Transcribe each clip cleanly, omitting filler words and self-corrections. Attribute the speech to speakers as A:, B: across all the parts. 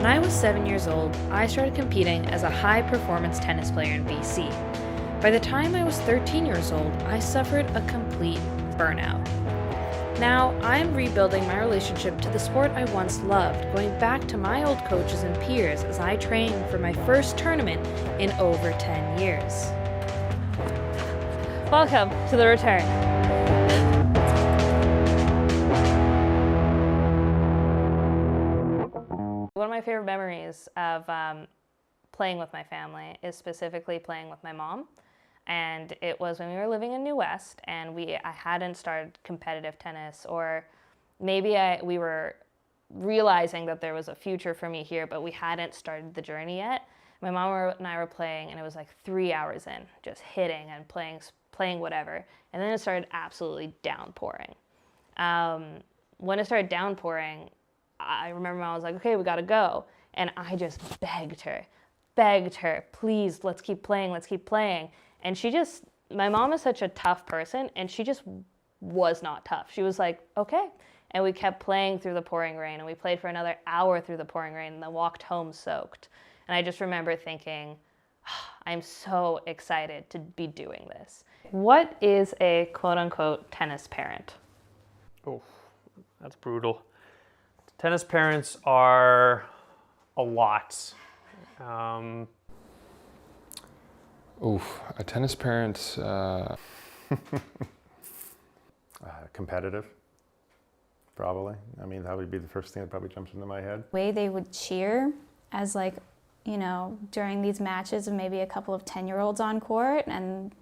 A: I was 7 years old, I started competing as a high-performance tennis player in BC. By the time I was 13 years old, I suffered a complete burnout. Now, I'm rebuilding my relationship to the sport I once loved, going back to my old coaches and peers as I train for my first tournament in over 10 years. Welcome to the return. One of my favorite memories of playing with my family is specifically playing with my mom. And it was when we were living in New West and I hadn't started competitive tennis, or maybe we were realizing that there was a future for me here, but we hadn't started the journey yet. My mom and I were playing, and it was like 3 hours in, just hitting and playing whatever. And then it started absolutely downpouring. When it started downpouring, I remember I was like, okay, we gotta go. And I just begged her, please, let's keep playing. And my mom is such a tough person, and she just was not tough. She was like, okay. And we kept playing through the pouring rain, and we played for another hour through the pouring rain, and then walked home soaked. And I just remember thinking, I'm so excited to be doing this. What is a quote-unquote tennis parent?
B: Oh, that's brutal. Tennis parents are a lot.
C: A tennis parent,
D: competitive, probably. I mean, that would be the first thing that probably jumps into my head.
E: The way they would cheer as during these matches of maybe a couple of 10-year-olds on court, and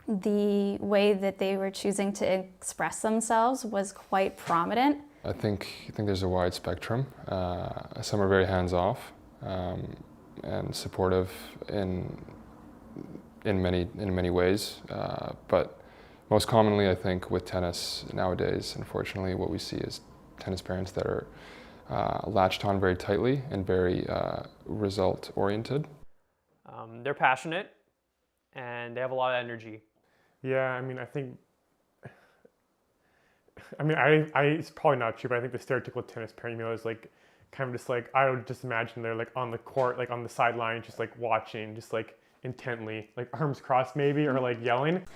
E: the way that they were choosing to express themselves was quite prominent.
C: I think there's a wide spectrum. Some are very hands-off and supportive in many ways, but most commonly, I think, with tennis nowadays, unfortunately, what we see is tennis parents that are latched on very tightly and very result-oriented.
B: They're passionate, and they have a lot of energy.
F: Yeah, it's probably not true, but I think the stereotypical tennis parent, is like kind of just like, I would just imagine they're like on the court, like on the sideline, just like watching, just like intently, like arms crossed maybe, or like yelling.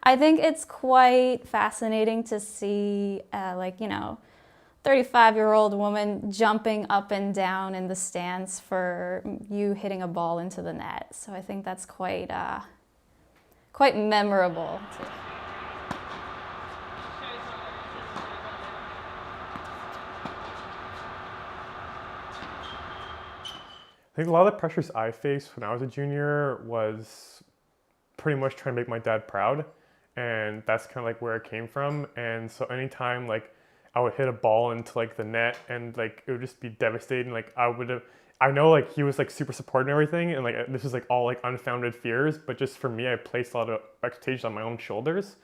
E: I think it's quite fascinating to see 35-year-old woman jumping up and down in the stands for you hitting a ball into the net. So I think that's quite memorable.
F: I think a lot of the pressures I faced when I was a junior was pretty much trying to make my dad proud, and that's kind of like where it came from. And so anytime I would hit a ball into the net, and it would just be devastating. I know he was super supportive and everything, and this is all unfounded fears, but just for me, I placed a lot of expectations on my own shoulders.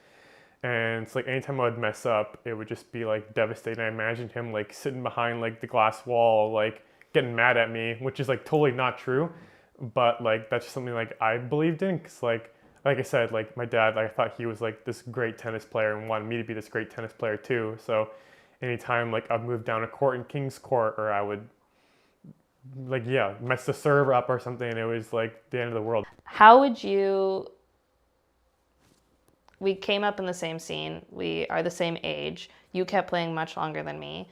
F: And it's anytime I would mess up, it would just be devastating. I imagined him sitting behind the glass wall, getting mad at me, which is totally not true, but that's just something I believed in, because like I said, my dad, I thought he was this great tennis player and wanted me to be this great tennis player too. So anytime I'd move down a court in King's Court, or I would mess the serve up or something, it was the end of the world.
A: How would we came up in the same scene, we are the same age, you kept playing much longer than me.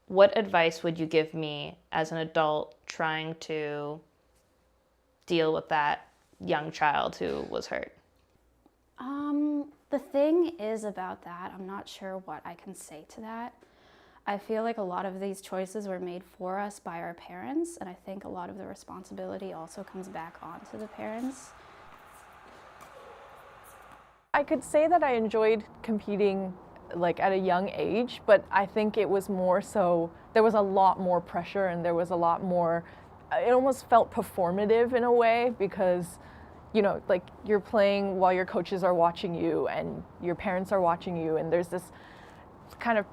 A: What advice would you give me as an adult trying to deal with that young child who was hurt?
E: The thing is about that, I'm not sure what I can say to that. I feel like a lot of these choices were made for us by our parents, and I think a lot of the responsibility also comes back onto the parents.
G: I could say that I enjoyed competing at a young age, but I think it was more so, there was a lot more pressure, and there was a lot more, it almost felt performative in a way, because you're playing while your coaches are watching you and your parents are watching you, and there's this kind of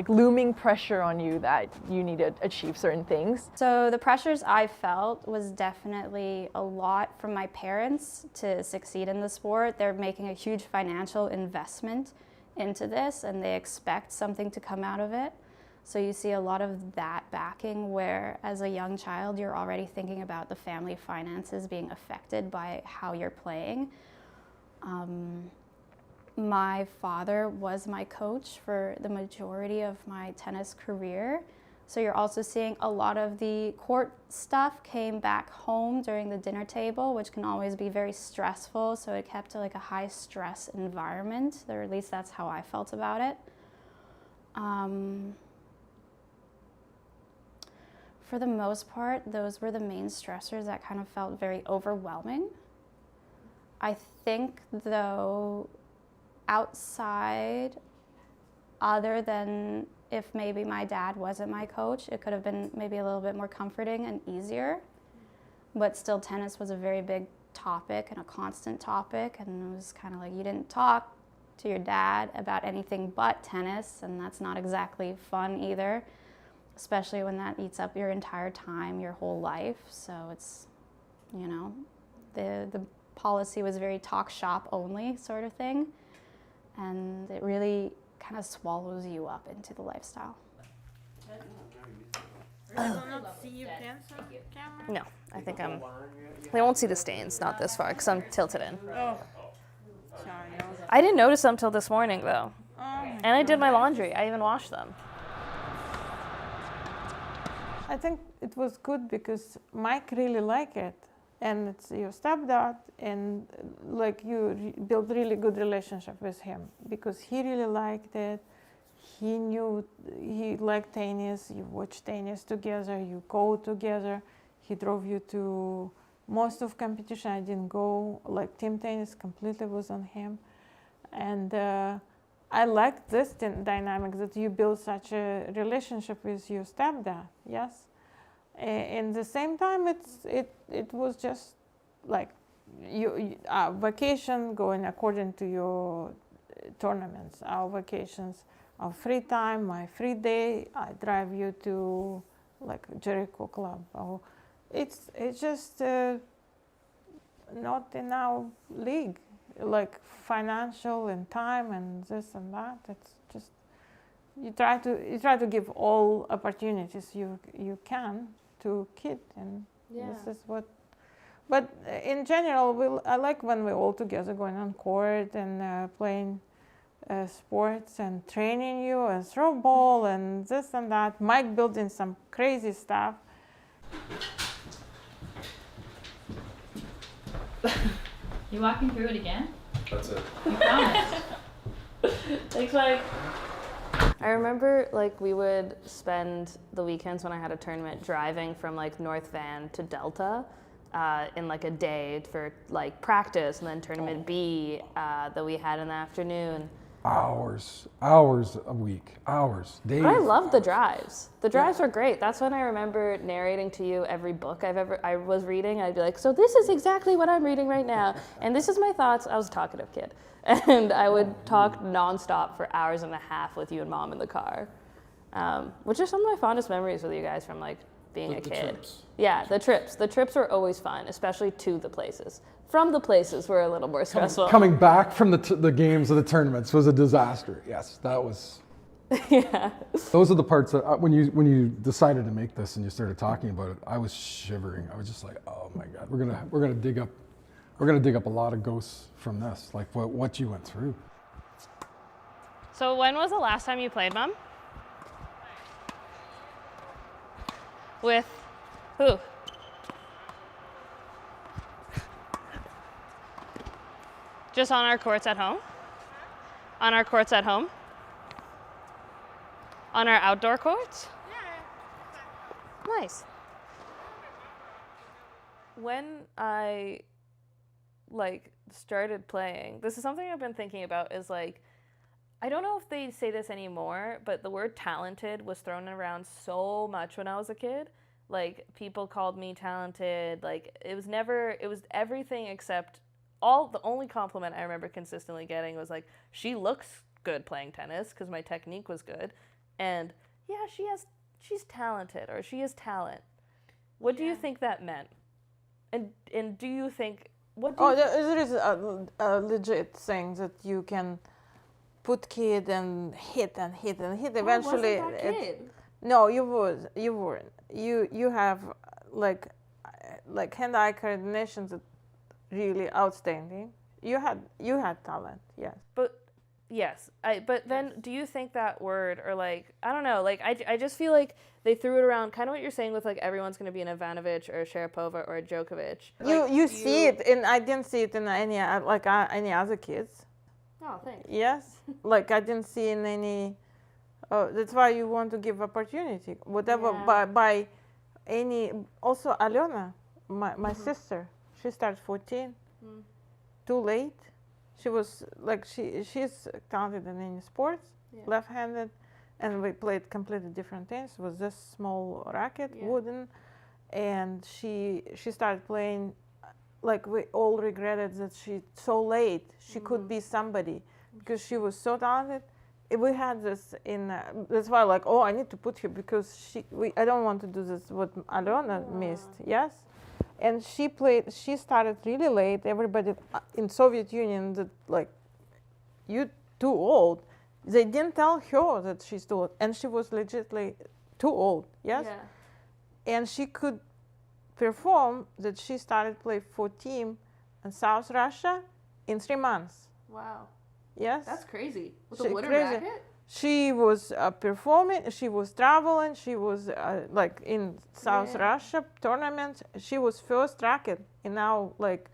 G: looming pressure on you that you need to achieve certain things.
E: So the pressures I felt was definitely a lot from my parents to succeed in the sport. They're making a huge financial investment into this, and they expect something to come out of it. So you see a lot of that backing where as a young child, you're already thinking about the family finances being affected by how you're playing. My father was my coach for the majority of my tennis career. So you're also seeing a lot of the court stuff came back home during the dinner table, which can always be very stressful. So it kept like a high stress environment, or at least that's how I felt about it. For the most part, those were the main stressors that kind of felt very overwhelming. I think though, outside, other than if maybe my dad wasn't my coach, it could have been maybe a little bit more comforting and easier. But still, tennis was a very big topic and a constant topic, and it was kind of like you didn't talk to your dad about anything but tennis, and that's not exactly fun either, especially when that eats up your entire time, your whole life. So it's, you know, the policy was very talk shop only sort of thing, and it really kind of swallows you up into the lifestyle.
A: No, I think they won't see the stains, not this far, because I'm tilted in. I didn't notice them till this morning, though. And I did my laundry. I even washed them.
H: I think it was good because Mike really liked it, and it's your stepdad, and like you build really good relationship with him because he really liked it. He knew he liked tennis. You watch tennis together. You go together. He drove you to most of competition. I didn't go. Like team tennis completely was on him, and I like this dynamic that you build such a relationship with your stepdad. Yes, in the same time, it was just like our vacation going according to your tournaments. Our vacations, our free time, my free day. I drive you to like Jericho Club. Or it's just not in our league. Like financial and time and this and that. It's just you try to give all opportunities you can to kid, and this is what. But in general, I like when we're all together going on court and playing sports and training you and throw ball and this and that. Mike building some crazy stuff.
I: You walking through it again?
C: That's it.
I: You promised.
A: Thanks, Mike. I remember like we would spend the weekends when I had a tournament driving from like North Van to Delta in like a day for like practice, and then tournament B that we had in the afternoon.
J: Hours a week, days.
A: But I love the drives. The drives were great. That's when I remember narrating to you every book I was reading. I'd be like, so this is exactly what I'm reading right now, and this is my thoughts. I was a talkative kid, and I would talk nonstop for hours and a half with you and Mom in the car, which are some of my fondest memories with you guys from like being a kid.
C: Trips.
A: Yeah, the trips. The trips were always fun, especially to the places. From the places were a little more stressful.
J: Coming back from the games of the tournaments was a disaster. Yes, that was.
A: Yeah.
J: Those are the parts that when you decided to make this and you started talking about it, I was shivering. I was just like, oh my God, we're gonna dig up a lot of ghosts from this, like what you went through.
A: So when was the last time you played, Mom? With who? Just on our courts at home? On our courts at home? On our outdoor courts? Yeah. Nice. When I started playing, this is something I've been thinking about, is like, I don't know if they say this anymore, but the word talented was thrown around so much when I was a kid. Like, people called me talented. Like, it was everything except the only compliment I remember consistently getting was like, she looks good playing tennis because my technique was good. And yeah, she's talented, or she has talent. What do you think that meant? And do you think, what do you
H: there is a legit thing that you can put kid and hit and hit and hit.
A: I wasn't
H: Eventually,
A: that kid.
H: no, you weren't. You have like hand-eye coordination that really outstanding. You had talent, yes.
A: But yes, but then do you think that word, or like, I don't know, like I just feel like they threw it around, kind of what you're saying with like everyone's going to be an Ivanovic or a Sharapova or a Djokovic.
H: You see it, and I didn't see it in any other kids.
A: Oh, thanks.
H: Yes, like I didn't see in any. That's why you want to give opportunity, whatever by any. Also, Alena, my sister, she started 14. Too late. She was like she's talented in any sports, left-handed, and we played completely different things. It was this small racket, wooden, and she started playing. Like we all regretted that she so late. She could be somebody because she was so talented. We had this in. That's why like I need to put her because I don't want to do this what Alena missed. Yes. And she started really late. Everybody in Soviet Union that like, you too old. They didn't tell her that she's too old. And she was legitimately too old, yes? Yeah. And she could perform that she started play for team in South Russia in 3 months.
A: Wow.
H: Yes?
A: That's crazy. With a wooden
H: crazy.
A: racket?
H: She was performing, she was traveling, she was like in South Russia tournaments. She was first racket in our like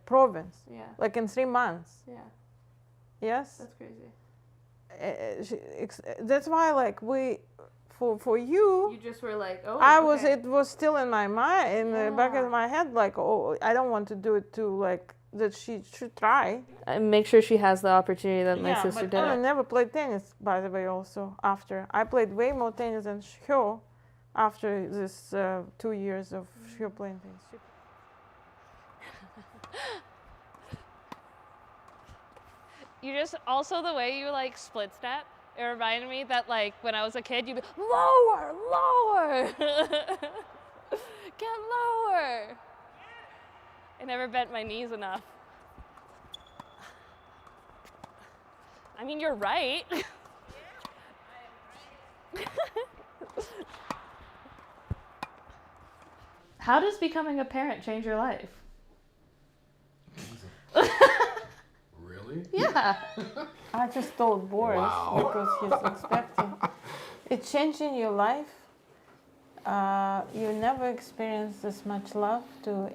H: province. Yeah. Like in 3 months. Yeah. Yes.
A: That's crazy.
H: That's why like for you.
A: You just were like, oh.
H: It was still in my mind, in the back of my head, like, I don't want to do it to like. That she should try. And
A: make sure she has the opportunity that my sister did.
H: I never played tennis, by the way, also, after. I played way more tennis than her after this 2 years of her playing tennis.
A: You just, also the way you like split step, it reminded me that like when I was a kid, you'd be, lower, lower. Get lower. I never bent my knees enough. I mean, you're right. How does becoming a parent change your life?
J: Really?
A: Yeah.
H: I just told Boris because he's expecting. It's changing your life. You never experience this much love to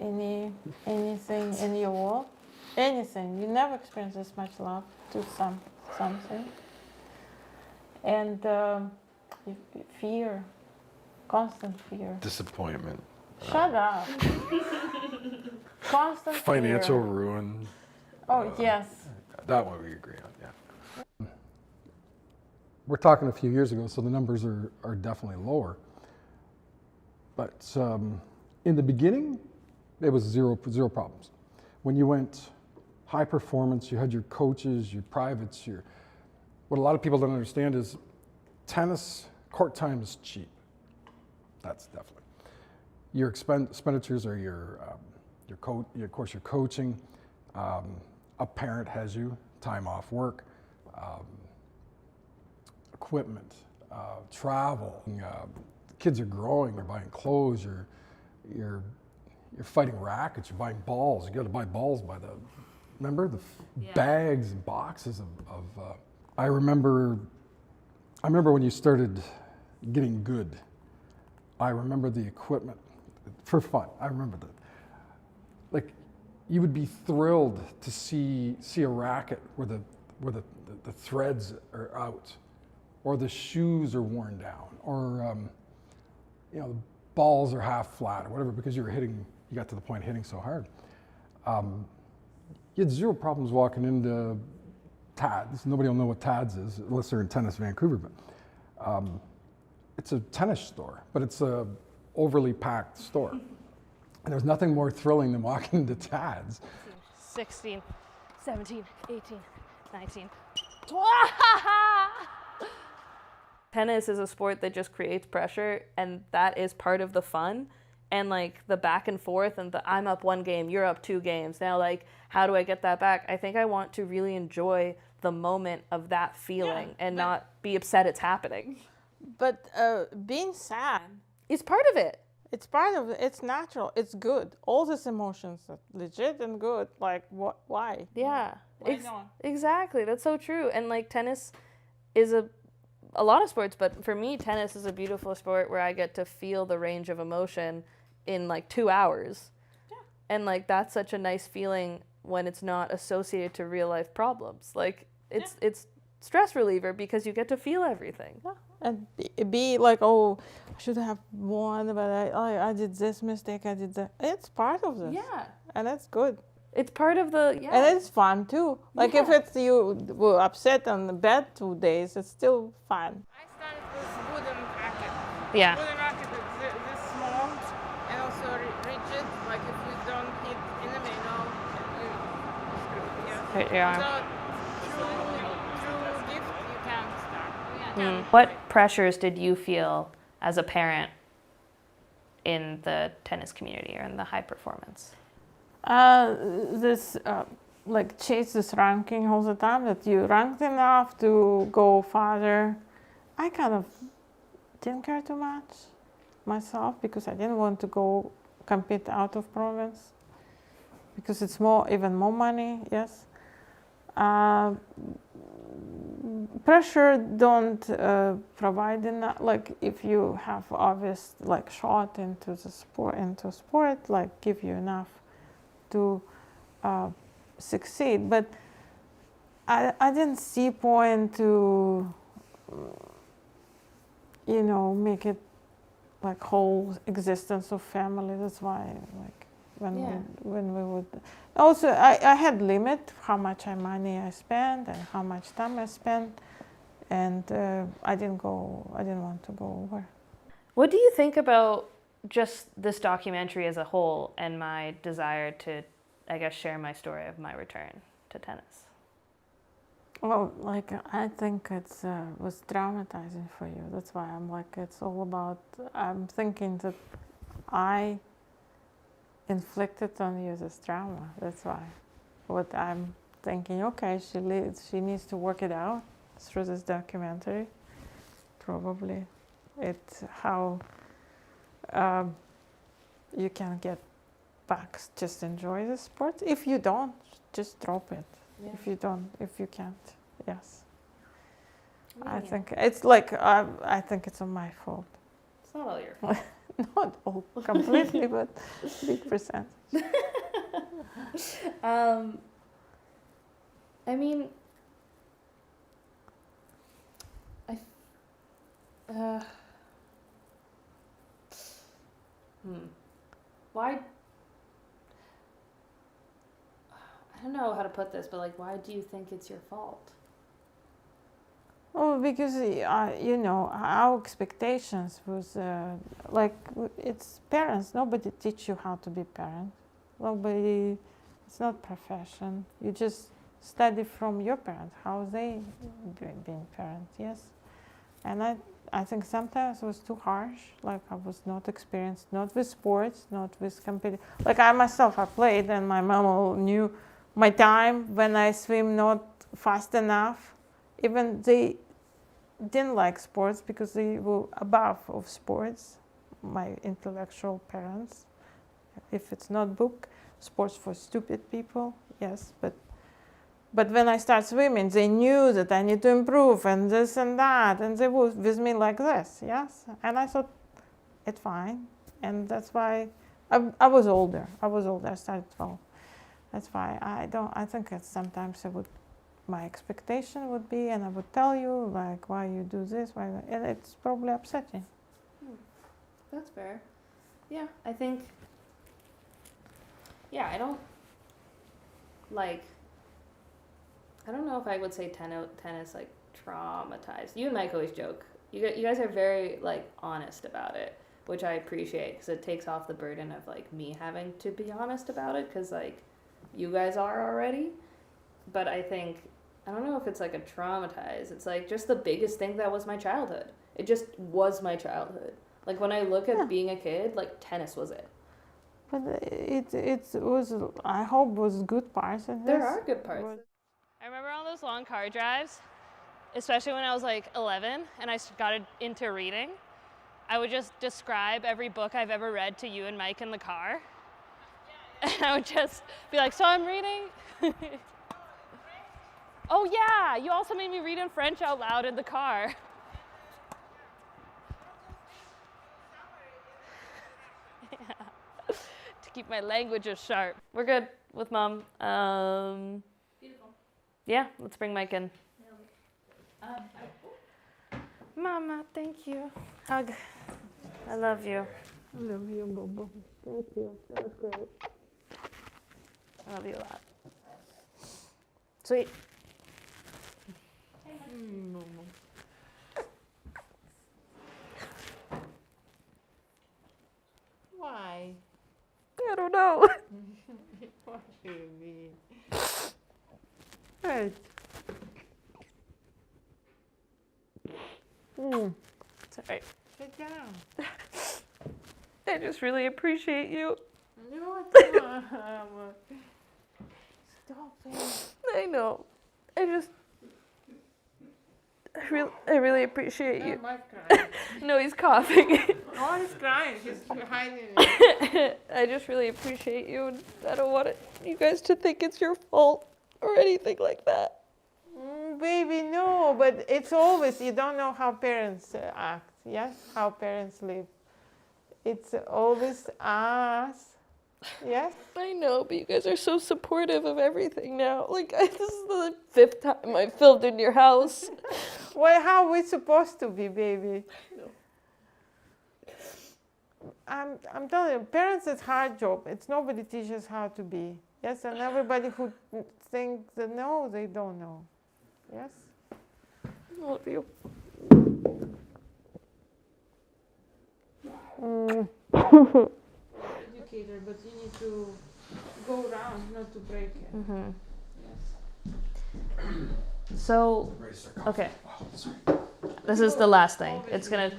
H: anything in your world. Anything. You never experience this much love to something. And fear. Constant fear.
D: Disappointment.
H: Shut up. Constant
J: Financial
H: fear.
J: ruin.
H: Oh, yes.
J: That one we agree on, yeah. We're talking a few years ago, so the numbers are definitely lower. But in the beginning, it was zero problems. When you went high performance, you had your coaches, your privates, what a lot of people don't understand is tennis court time is cheap. That's definitely. Your expenditures are of course your coaching. A parent has you, time off work, equipment, travel. Kids are growing, you're buying clothes, you're fighting rackets, you're buying balls. You got to buy balls by the, remember the bags and boxes of I remember when you started getting good. I remember the equipment for fun. I remember that. Like, you would be thrilled to see a racket where the threads are out, or the shoes are worn down, or the balls are half flat or whatever, because you got to the point of hitting so hard. You had zero problems walking into TADS. Nobody will know what TADS is unless they're in Tennis Vancouver, but it's a tennis store, but it's a overly packed store. And there's nothing more thrilling than walking into TADS.
A: 16, 17, 18, 19. Tennis is a sport that just creates pressure, and that is part of the fun. and like the back and forth and the I'm up 1 game, you're up 2 games. Now like how do I get that back? I think I want to really enjoy the moment of that feeling and not be upset it's happening.
H: But being sad,
A: It's part of it.
H: it's part of it. It's natural. It's good. All these emotions are legit and good. Like what? Why?
A: Yeah.
H: Why not?
A: Exactly. That's so true. And like tennis is a lot of sports, but for me tennis is a beautiful sport where I get to feel the range of emotion in like 2 hours.
H: Yeah.
A: And like that's such a nice feeling when it's not associated to real life problems. Like it's stress reliever because you get to feel everything.
H: Yeah. And be like, oh, I should have won, but I did this mistake. I did that. It's part of this.
A: Yeah.
H: And it's good.
A: It's part of the
H: And it's fun too. Like if it's you were upset on the bed 2 days, it's still fun. I started with wooden racket.
A: Yeah.
H: Wooden racket is this small and also rigid. Like if you don't hit in the middle, you screw. Yeah.
A: Hurt your arm.
H: So true gift you can't start.
A: What pressures did you feel as a parent in the tennis community or in the high performance?
H: Like chase this ranking all the time, that you ranked enough to go farther. I kind of didn't care too much myself because I didn't want to go compete out of province because it's even more money, yes. Pressure don't provide enough, like if you have obvious like shot into sport, like give you enough to succeed. But I didn't see point to make it like whole existence of family. That's why like when we would also I had limit how much money I spent and how much time I spent, and I didn't want to go over.
A: What do you think about just this documentary as a whole and my desire to, I guess, share my story of my return to tennis?
H: Well, like I think it's was traumatizing for you. That's why I'm like, it's all about, I'm thinking that I inflicted on you this trauma. That's why. What I'm thinking, okay, she needs to work it out through this documentary. Probably. It's how you can get back, just enjoy the sport. If you don't, just drop it. Yeah. If you can't, yes. I think it's like, I think it's my fault.
A: It's not all your fault.
H: Not all completely, but big percent.
A: I mean, why? I don't know how to put this, but like, why do you think it's your fault?
H: Oh, because our expectations was like it's parents. Nobody teach you how to be parent. Nobody. It's not profession. You just study from your parents how they being parents. Yes, and I think sometimes it was too harsh. Like I was not experienced, not with sports, not with competing. Like I myself, I played, and my mom knew my time when I swim not fast enough. Even they didn't like sports because they were above of sports, my intellectual parents. If it's not book, sports for stupid people, yes. But when I start swimming, they knew that I need to improve and this and that, and they were with me like this, yes. And I thought, it's fine. And that's why I was older. I started 12. That's why I think it's sometimes my expectation would be, and I would tell you, like, why you do this, and it's probably upsetting.
A: That's fair. Yeah, I think, I don't know if I would say tennis, like, traumatized. You and Mike always joke. You guys are very, like, honest about it, which I appreciate, because it takes off the burden of, like, me having to be honest about it, because, like, you guys are already. But I think, I don't know if it's like a traumatized. It's like just the biggest thing that was my childhood. It just was my childhood. Like when I look at being a kid, like tennis was it.
H: But it was, I hope, was good parts of this.
A: There are good parts. I remember on those long car drives, especially when I was like 11 and I got into reading, I would just describe every book I've ever read to you and Mike in the car. And I would just be like, so I'm reading. Oh yeah, you also made me read in French out loud in the car. Yeah. To keep my languages sharp. We're good with Mom.
I: Beautiful.
A: Yeah, let's bring Mike in. Mama, thank you. Hug. I love you.
H: I love you, Bobo. Thank you. That was great.
A: I love you a lot. Sweet.
H: Why?
A: I don't know.
H: What do you mean? Right.
A: It's all right.
H: Sit down.
A: I just really appreciate you.
H: No, it's not. Stop it.
A: I know. I really appreciate you.
H: Mike's crying.
A: No, he's coughing.
H: Oh, he's crying. He's hiding it.
A: I just really appreciate you, and I don't want you guys to think it's your fault or anything like that.
H: Baby, no, but it's always, you don't know how parents act, yes? How parents live. It's always us, yes?
A: I know, but you guys are so supportive of everything now. Like, this is the 5th time I filmed in your house.
H: Well, how are we supposed to be, baby? I'm telling you, parents is hard job. It's nobody teaches how to be. Yes, and everybody who thinks they know, they don't know. Yes?
A: I love you.
H: Educator, but you need to go around, not to break it.
A: Mm-hmm.
H: Yes.
A: So, okay. This is the last thing. It's gonna,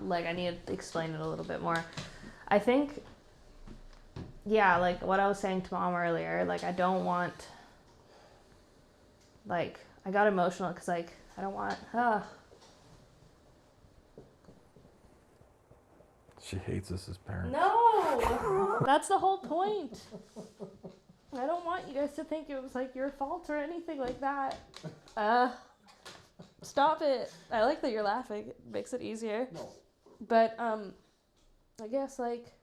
A: I need to explain it a little bit more. I think, yeah, like what I was saying to Mom earlier, like I don't want, like, I got emotional because like, I don't want,
D: She hates us as parents.
A: No! That's the whole point. I don't want you guys to think it was like your fault or anything like that. Stop it. I like that you're laughing. It makes it easier.
J: No.
A: But I guess like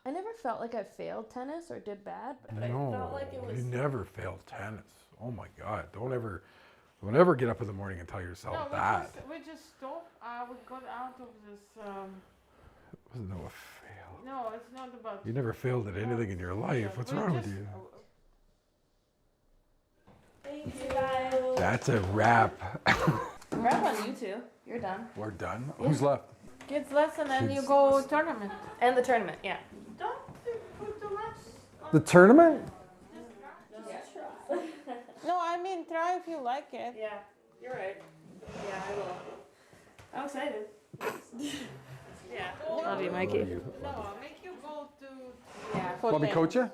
A: I never felt like I failed tennis or did bad, but I felt like it was
J: you never failed tennis. Oh my God! Don't ever get up in the morning and tell yourself that.
H: We just stopped. We got out of this.
J: It was no fail.
H: No, it's not about.
J: You never failed at anything in your life. What's wrong with you?
A: Thank you guys.
J: That's a wrap.
A: Wrap on you two. You're done.
J: We're done. Who's left?
H: Kids lesson and you go tournament.
A: And the tournament, yeah.
H: Don't put too much.
J: The tournament?
H: No, I mean try if you like it.
A: Yeah, you're right. Yeah, I will. I'm excited. Yeah. Love you, Mikey.
H: No, make you go to. Yeah.
J: Want me to coach you?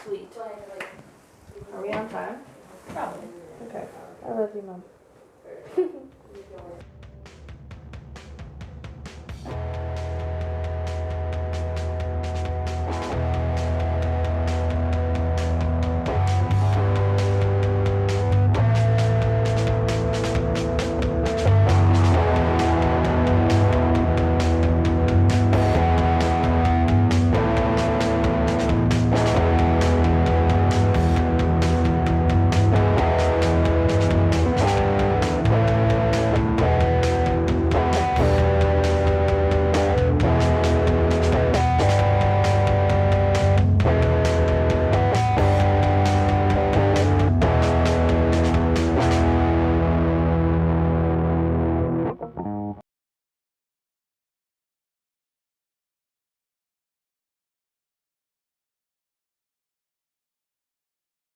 A: Sweet. Are we on time? Probably. Okay. I love you, Mom.